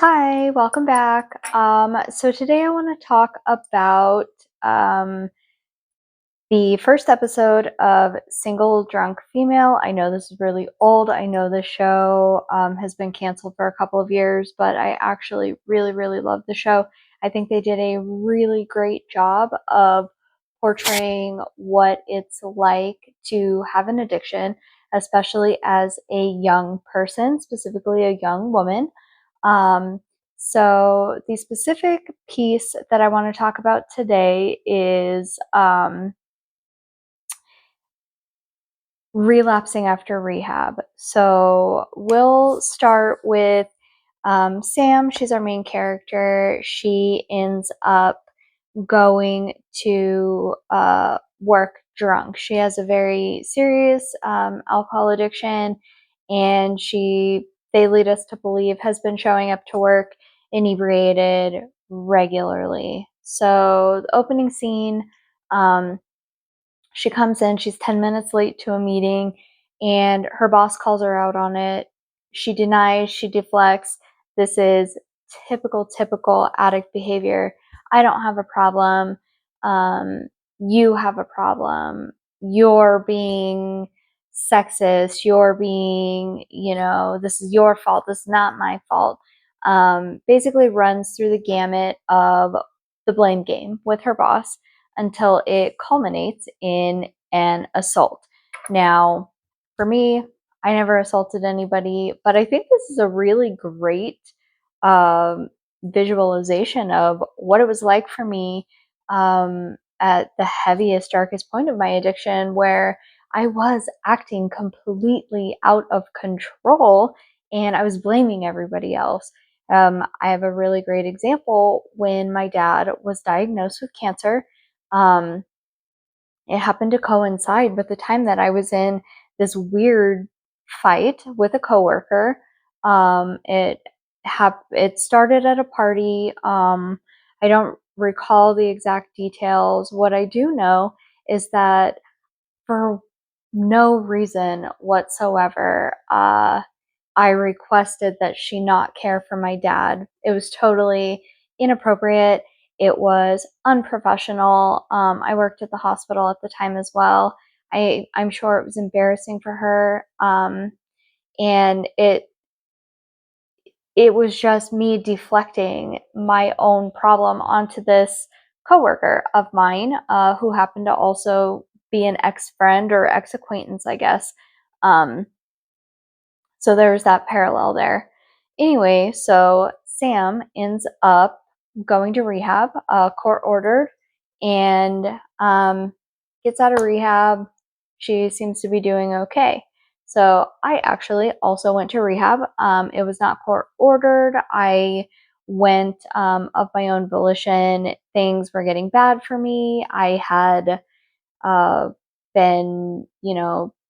Hi, welcome back. So today I want to talk about um, the first episode of Single Drunk Female. I know this is really old. I know the show has been canceled for a couple of years, but I actually really love the show. I think they did a really great job of portraying what it's like to have an addiction, especially as a young person, specifically a young woman. Um, so the specific piece that I want to talk about today is relapsing after rehab. So we'll start with Sam. She's our main character. She ends up going to work drunk. She has a very serious alcohol addiction, and they lead us to believe has been showing up to work inebriated regularly. So the opening scene, um, she comes in, she's 10 minutes late to a meeting, and her boss calls her out on it. She denies, she deflects. This is typical addict behavior. I don't have a problem. Um, you have a problem. You're being sexist. You're being, this is your fault. This is not my fault. Basically runs through the gamut of the blame game with her boss until it culminates in an assault. Now, for me, I never assaulted anybody, but I think this is a really great visualization of what it was like for me at the heaviest, darkest point of my addiction, where I was acting completely out of control and I was blaming everybody else. I have a really great example when my dad was diagnosed with cancer. Um, it happened to coincide with the time that I was in this weird fight with a coworker. It started at a party. I don't recall the exact details. What I do know is that for no reason whatsoever, I requested that she not care for my dad. It was totally inappropriate. It was unprofessional. I worked at the hospital at the time as well. I'm sure it was embarrassing for her. And it was just me deflecting my own problem onto this coworker of mine, who happened to also be an ex-friend or ex-acquaintance, I guess. Um, so there's that parallel there. Anyway, so Sam ends up going to rehab, court ordered, and gets out of rehab. She seems to be doing okay. So I actually also went to rehab. It was not court ordered. I went of my own volition. Things were getting bad for me. I had uh, been,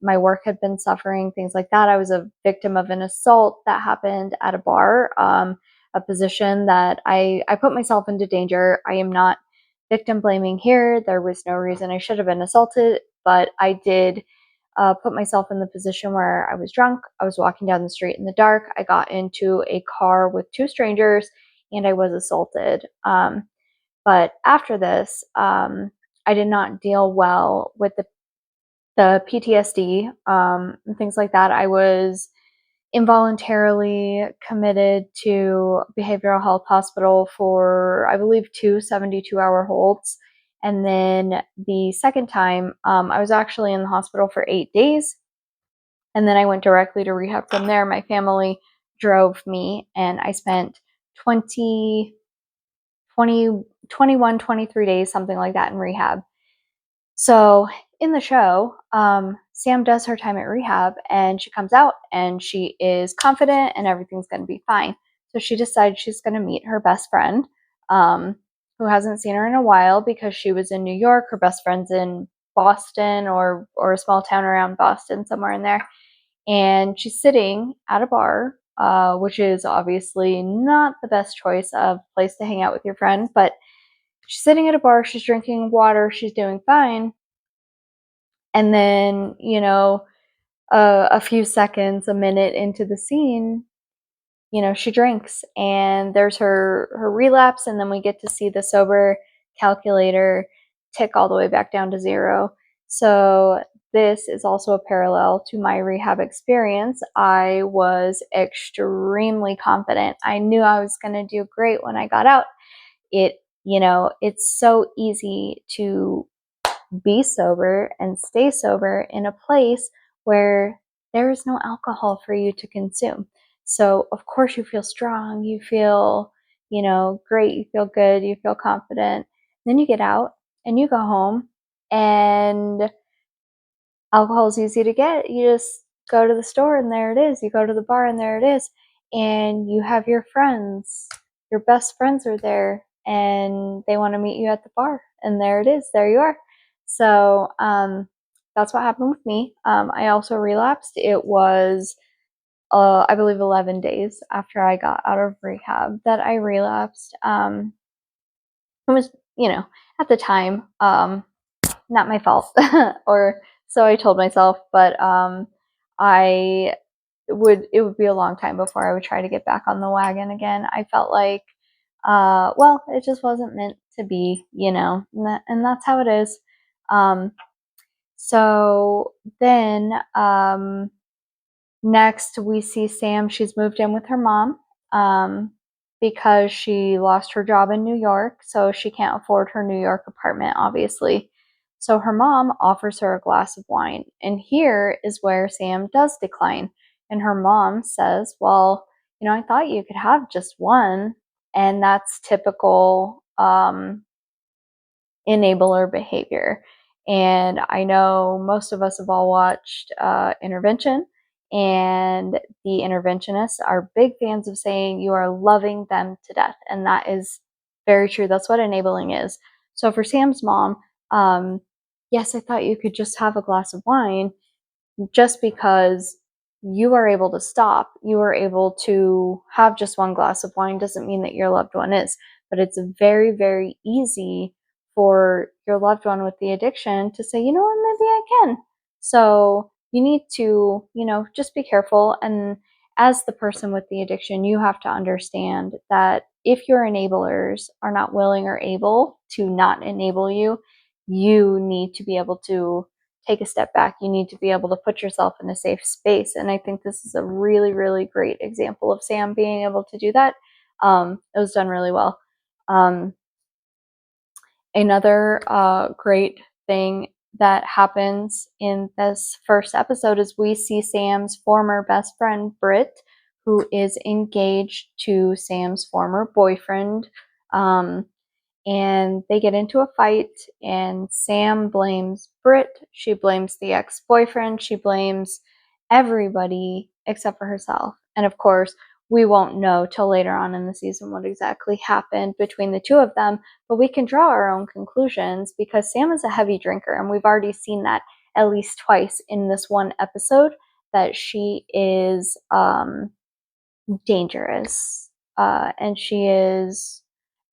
my work had been suffering, things like that. I was a victim of an assault that happened at a bar, a position that I put myself into danger. I am not victim blaming here. There was no reason I should have been assaulted, but I did put myself in the position where I was drunk. I was walking down the street in the dark. I got into a car with two strangers and I was assaulted. But after this, I did not deal well with the PTSD and things like that. I was involuntarily committed to behavioral health hospital for, I believe, two 72-hour holds. And then the second time, I was actually in the hospital for 8 days. And then I went directly to rehab from there. My family drove me, and I spent 20, 20, 21, 23 days, something like that, in rehab. So in the show, Sam does her time at rehab and she comes out and she is confident and everything's going to be fine. So she decides she's going to meet her best friend, um, who hasn't seen her in a while because she was in New York. Her best friend's in Boston or a small town around Boston, somewhere in there. And she's sitting at a bar, which is obviously not the best choice of place to hang out with your friend, but she's sitting at a bar, she's drinking water, she's doing fine. And then, a few seconds, a minute into the scene, she drinks, and there's her relapse, and then we get to see the sober calculator tick all the way back down to 0. So this is also a parallel to my rehab experience. I was extremely confident. I knew I was going to do great when I got out. It's so easy to be sober and stay sober in a place where there is no alcohol for you to consume. So, of course, you feel strong, you feel, great, you feel good, you feel confident. Then you get out and you go home, and alcohol is easy to get. You just go to the store and there it is. You go to the bar and there it is. And you have your friends, your best friends are there, and they want to meet you at the bar. And there it is. There you are. So that's what happened with me. I also relapsed. It was, I believe, 11 days after I got out of rehab that I relapsed. It was, at the time, not my fault, or so I told myself, but it would be a long time before I would try to get back on the wagon again. I felt like, it just wasn't meant to be, and that's how it is. So then, next we see Sam. She's moved in with her mom, because she lost her job in New York, so she can't afford her New York apartment, obviously. So her mom offers her a glass of wine, and here is where Sam does decline. And her mom says, well, I thought you could have just one. And that's typical enabler behavior. And I know most of us have all watched Intervention, and the interventionists are big fans of saying you are loving them to death. And that is very true. That's what enabling is. So for Sam's mom, yes, I thought you could just have a glass of wine. Just because you are able to stop, you are able to have just one glass of wine, doesn't mean that your loved one is. But it's very, very easy for your loved one with the addiction to say, you know what, maybe I can. So you need to, just be careful. And as the person with the addiction, you have to understand that if your enablers are not willing or able to not enable you, you need to be able to take a step back. You need to be able to put yourself in a safe space. And I think this is a really, really great example of Sam being able to do that. It was done really well. Another great thing that happens in this first episode is we see Sam's former best friend, Britt, who is engaged to Sam's former boyfriend. And they get into a fight, and Sam blames Britt. She blames the ex-boyfriend. She blames everybody except for herself. And of course, we won't know till later on in the season what exactly happened between the two of them, but we can draw our own conclusions because Sam is a heavy drinker, and we've already seen that at least twice in this one episode, that she is dangerous, and she is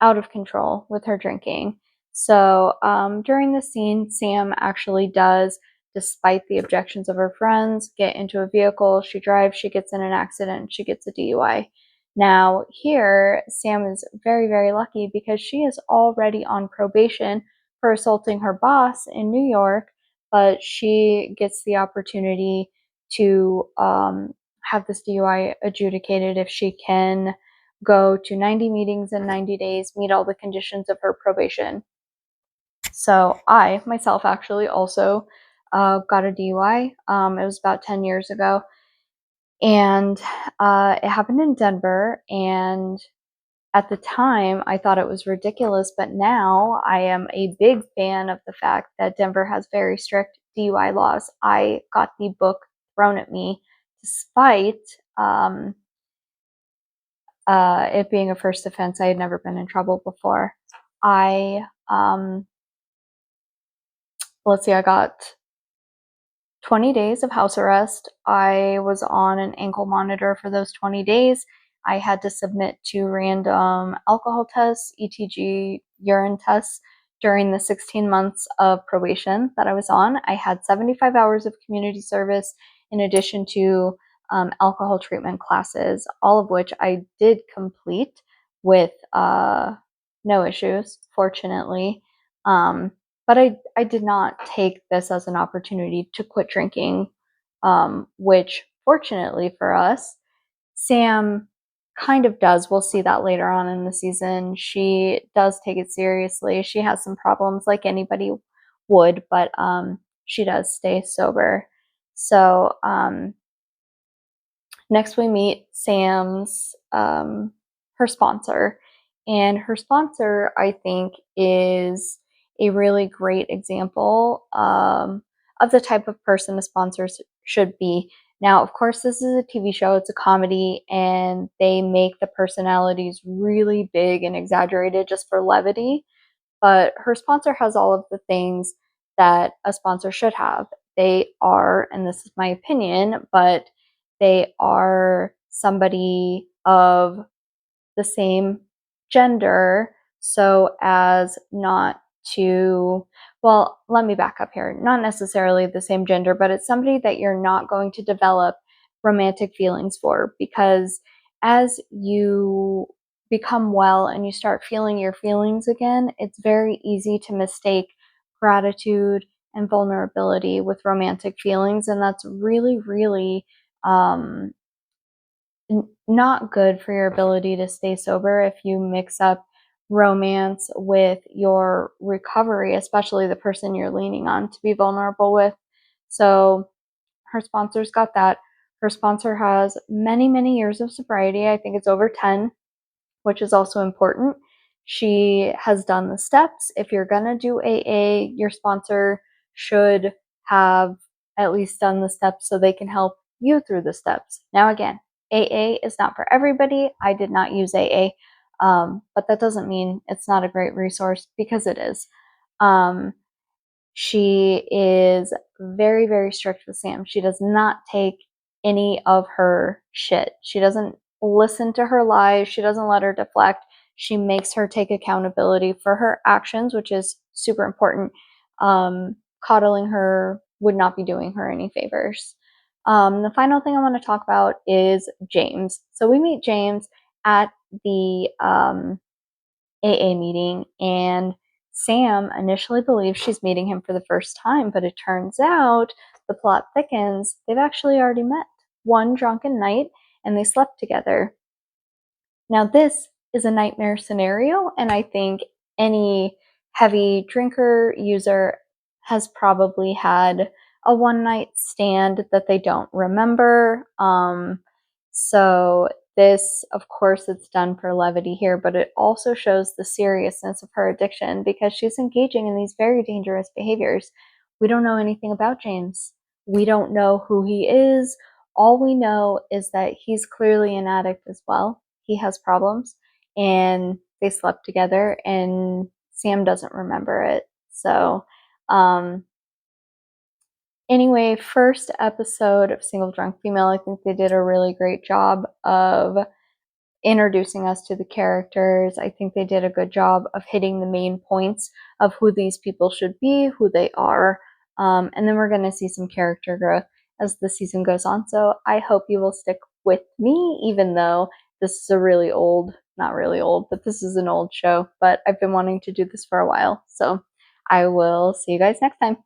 out of control with her drinking. So during the scene, Sam actually does, despite the objections of her friends, get into a vehicle. She drives, she gets in an accident, she gets a DUI. Now here, Sam is very, very lucky because she is already on probation for assaulting her boss in New York, but she gets the opportunity to have this DUI adjudicated if she can go to 90 meetings in 90 days, meet all the conditions of her probation. So I myself actually also got a DUI. It was about 10 years ago, and it happened in Denver. And at the time, I thought it was ridiculous, but now I am a big fan of the fact that Denver has very strict DUI laws. I got the book thrown at me despite it being a first offense. I had never been in trouble before. I got 20 days of house arrest. I was on an ankle monitor for those 20 days. I had to submit to random alcohol tests, ETG, urine tests during the 16 months of probation that I was on. I had 75 hours of community service in addition to alcohol treatment classes, all of which I did complete with no issues, fortunately. But I did not take this as an opportunity to quit drinking, which fortunately for us, Sam kind of does. We'll see that later on in the season. She does take it seriously. She has some problems like anybody would, but she does stay sober. So next we meet Sam's her sponsor, and her sponsor I think is a really great example of the type of person a sponsor should be. Now, of course, this is a TV show, it's a comedy, and they make the personalities really big and exaggerated just for levity. But her sponsor has all of the things that a sponsor should have. They are, and this is my opinion, but they are somebody of the same gender so as not to, well, let me back up here. Not necessarily the same gender, but it's somebody that you're not going to develop romantic feelings for, because as you become well and you start feeling your feelings again, it's very easy to mistake gratitude and vulnerability with romantic feelings. And that's really, really um, not good for your ability to stay sober if you mix up romance with your recovery, especially the person you're leaning on to be vulnerable with. So her sponsor's got that. Her sponsor has many, many years of sobriety. I think it's over 10, which is also important. She has done the steps. If you're going to do AA, your sponsor should have at least done the steps so they can help you through the steps. Now, again, AA is not for everybody. I did not use AA, but that doesn't mean it's not a great resource, because it is. She is very, very strict with Sam. She does not take any of her shit. She doesn't listen to her lies. She doesn't let her deflect. She makes her take accountability for her actions, which is super important. Coddling her would not be doing her any favors. The final thing I want to talk about is James. So we meet James at the AA meeting, and Sam initially believes she's meeting him for the first time, but it turns out the plot thickens. They've actually already met one drunken night and they slept together. Now, this is a nightmare scenario, and I think any heavy drinker user has probably had a one night stand that they don't remember. So this, of course, it's done for levity here, but it also shows the seriousness of her addiction, because she's engaging in these very dangerous behaviors. We don't know anything about James. We don't know who he is. All we know is that he's clearly an addict as well. He has problems, and they slept together, and Sam doesn't remember it. So, anyway, first episode of Single Drunk Female, I think they did a really great job of introducing us to the characters. I think they did a good job of hitting the main points of who these people should be, who they are. And then we're going to see some character growth as the season goes on. So I hope you will stick with me, even though this is a really old, not really old, but this is an old show. But I've been wanting to do this for a while. So I will see you guys next time.